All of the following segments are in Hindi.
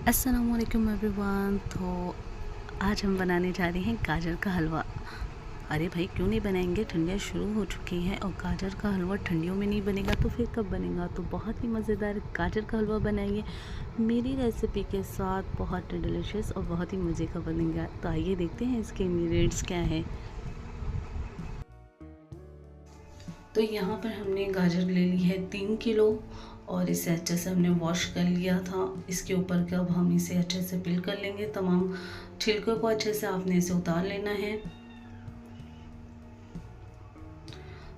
अस्सलामुअलैकुम एवरीवन। तो आज हम बनाने जा रहे हैं गाजर का हलवा। अरे भाई क्यों नहीं बनाएंगे, ठंडियाँ शुरू हो चुकी हैं और गाजर का हलवा ठंडियों में नहीं बनेगा तो फिर कब बनेगा। तो बहुत ही मज़ेदार गाजर का हलवा बनाइए मेरी रेसिपी के साथ, बहुत डिलीशियस और बहुत ही मज़े का बनेगा। तो आइए देखते हैं इसके इंग्रेडिएंट्स क्या है। तो यहाँ पर हमने गाजर ले ली है 3 किलो और इसे अच्छे से हमने वॉश कर लिया था। इसके ऊपर के अब हम इसे अच्छे से पील कर लेंगे। तमाम छिलके को अच्छे से आपने इसे उतार लेना है।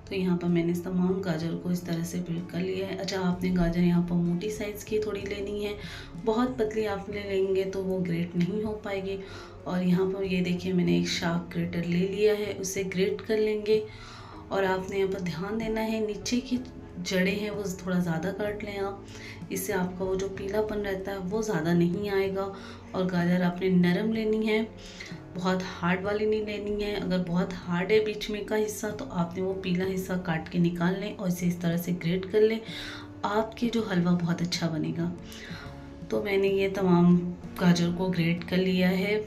तो यहाँ पर मैंने इस तमाम गाजर को इस तरह से पील कर लिया है। अच्छा, आपने गाजर यहाँ पर मोटी साइज़ की थोड़ी लेनी है, बहुत पतली आप ले लेंगे तो वो ग्रेट नहीं हो पाएगी। और यहाँ पर ये देखिए मैंने एक शार्प ग्रेटर ले लिया है, उसे ग्रेट कर लेंगे। और आपने यहाँ पर ध्यान देना है, नीचे की जड़ें हैं वो थोड़ा ज़्यादा काट लें आप, इससे आपका वो जो पीलापन रहता है वो ज़्यादा नहीं आएगा। और गाजर आपने नरम लेनी है, बहुत हार्ड वाली नहीं लेनी है। अगर बहुत हार्ड है बीच में का हिस्सा तो आपने वो पीला हिस्सा काट के निकाल लें और इसे इस तरह से ग्रेट कर लें। आपकी जो हलवा बहुत अच्छा बनेगा। तो मैंने ये तमाम गाजर को ग्रेट कर लिया है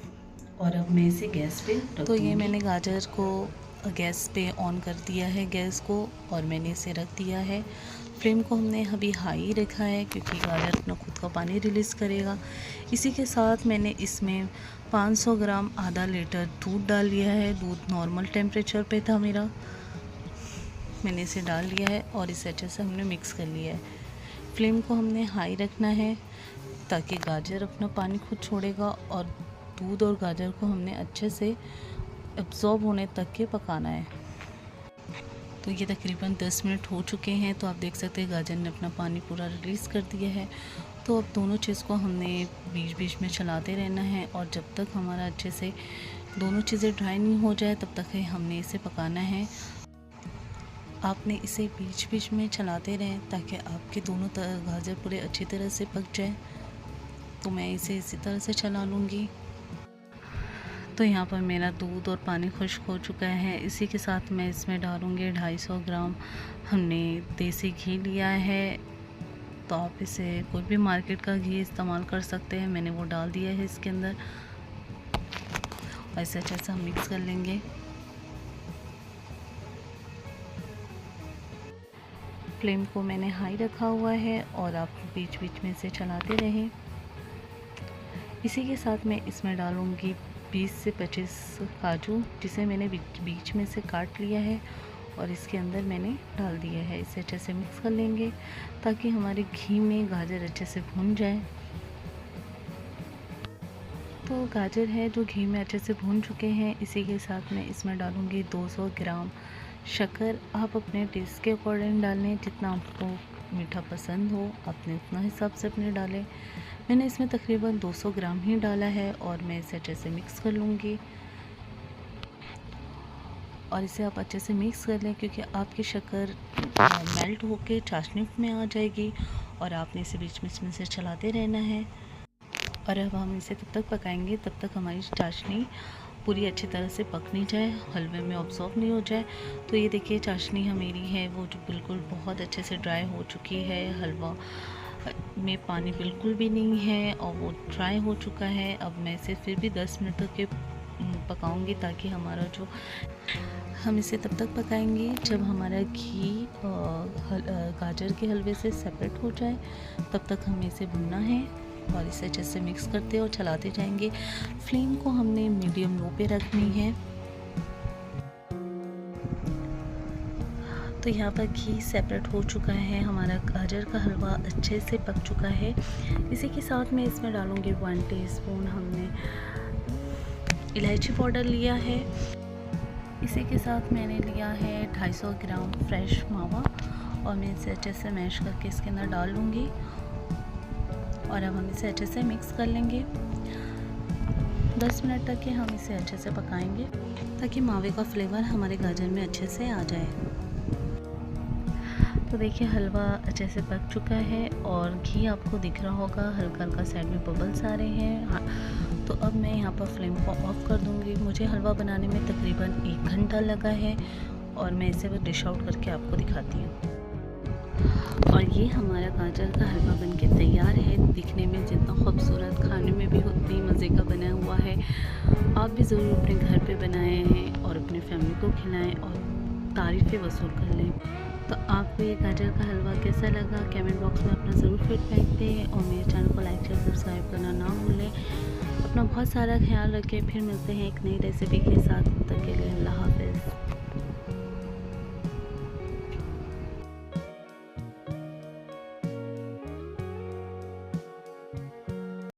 और अब मैं इसे गैस पे रख दूँगी। तो ये मैंने गाजर को गैस पे ऑन कर दिया है गैस को और मैंने इसे रख दिया है। फ्लेम को हमने अभी हाई रखा है क्योंकि गाजर अपना खुद का पानी रिलीज़ करेगा। इसी के साथ मैंने इसमें 500 ग्राम आधा लीटर दूध डाल लिया है। दूध नॉर्मल टेम्परेचर पे था मेरा, मैंने इसे डाल लिया है और इसे अच्छे से हमने मिक्स कर लिया है। फ्लेम को हमने हाई रखना है ताकि गाजर अपना पानी खुद छोड़ेगा और दूध और गाजर को हमने अच्छे से एब्ज़ॉर्ब होने तक के पकाना है। तो ये तकरीबन 10 मिनट हो चुके हैं। तो आप देख सकते हैं गाजर ने अपना पानी पूरा रिलीज़ कर दिया है। तो अब दोनों चीज़ को हमने बीच बीच में चलाते रहना है और जब तक हमारा अच्छे से दोनों चीज़ें ड्राई नहीं हो जाए तब तक हमने इसे पकाना है। आपने इसे बीच बीच में चलाते रहें ताकि आपके दोनों गाजर पूरे अच्छी तरह से पक जाए। तो मैं इसे इसी तरह से चला लूँगी। तो यहाँ पर मेरा दूध और पानी खुश्क हो चुका है। इसी के साथ मैं इसमें डालूँगी 250 ग्राम हमने देसी घी लिया है। तो आप इसे कोई भी मार्केट का घी इस्तेमाल कर सकते हैं, मैंने वो डाल दिया है इसके अंदर। ऐसे अच्छे से हम मिक्स कर लेंगे। फ्लेम को मैंने हाई रखा हुआ है और आप बीच बीच में इसे चलाते रहें। इसी के साथ मैं इसमें डालूँगी 20 से 25 काजू, जिसे मैंने बीच में से काट लिया है और इसके अंदर मैंने डाल दिया है। इसे अच्छे से मिक्स कर लेंगे ताकि हमारे घी में गाजर अच्छे से भुन जाए। तो गाजर है जो घी में अच्छे से भून चुके हैं। इसी के साथ मैं इसमें डालूँगी 200 ग्राम शक्कर। आप अपने टेस्ट के अकॉर्डिंग डालें, जितना आपको मीठा पसंद हो अपने उतना हिसाब से अपने डालें। मैंने इसमें तकरीबन 200 ग्राम ही डाला है और मैं इसे अच्छे से मिक्स कर लूँगी। और इसे आप अच्छे से मिक्स कर लें क्योंकि आपकी शक्कर मेल्ट होके चाशनी में आ जाएगी और आपने इसे बीच बीच में से चलाते रहना है। और अब हम इसे तब तक पकाएंगे तब तक हमारी चाशनी पूरी अच्छी तरह से पक नहीं जाए, हलवे में ऑब्जॉर्व नहीं हो जाए। तो ये देखिए चाशनी मेरी है वो जो बिल्कुल बहुत अच्छे से ड्राई हो चुकी है। हलवा में पानी बिल्कुल भी नहीं है और वो ड्राई हो चुका है। अब मैं इसे फिर भी 10 मिनट तक के पकाऊंगी ताकि हमारा जो हम इसे तब तक पकाएंगे जब हमारा घी गाजर के हलवे से सेपरेट हो जाए। तब तक हमें इसे भुनना है और इसे अच्छे से मिक्स करते और चलाते जाएंगे। फ्लेम को हमने मीडियम लो पे रखनी है। तो यहाँ पर घी सेपरेट हो चुका है, हमारा गाजर का हलवा अच्छे से पक चुका है। इसी के साथ मैं इसमें डालूँगी 1 टीस्पून हमने इलायची पाउडर लिया है। इसी के साथ मैंने लिया है 250 ग्राम फ्रेश मावा और मैं इसे अच्छे से मैश करके इसके अंदर डाल लूँगी। और अब हम इसे अच्छे से मिक्स कर लेंगे। 10 मिनट तक के हम इसे अच्छे से पकाएंगे ताकि मावे का फ्लेवर हमारे गाजर में अच्छे से आ जाए। तो देखिए हलवा अच्छे से पक चुका है और घी आपको दिख रहा होगा, हल्का हल्का साइड में बबल्स आ रहे हैं। हाँ, तो अब मैं यहाँ पर फ्लेम को ऑफ कर दूँगी। मुझे हलवा बनाने में तकरीबन 1 घंटा लगा है और मैं इसे डिश आउट करके आपको दिखाती हूँ। और ये हमारा गाजर का हलवा बनके तैयार है। दिखने में जितना खूबसूरत, मज़े का बना हुआ है। आप भी ज़रूर अपने घर पे बनाएं और अपने फैमिली को खिलाएं और तारीफ़ें वसूल कर लें। तो आपको ये गाजर का हलवा कैसा लगा कमेंट बॉक्स में अपना ज़रूर फीडबैक दें और मेरे चैनल को लाइक शेयर सब्सक्राइब करना ना भूलें। अपना बहुत सारा ख्याल रखें। फिर मिलते हैं एक नई रेसिपी के साथ। तब तक के लिए अल्लाह हाफ़िज़।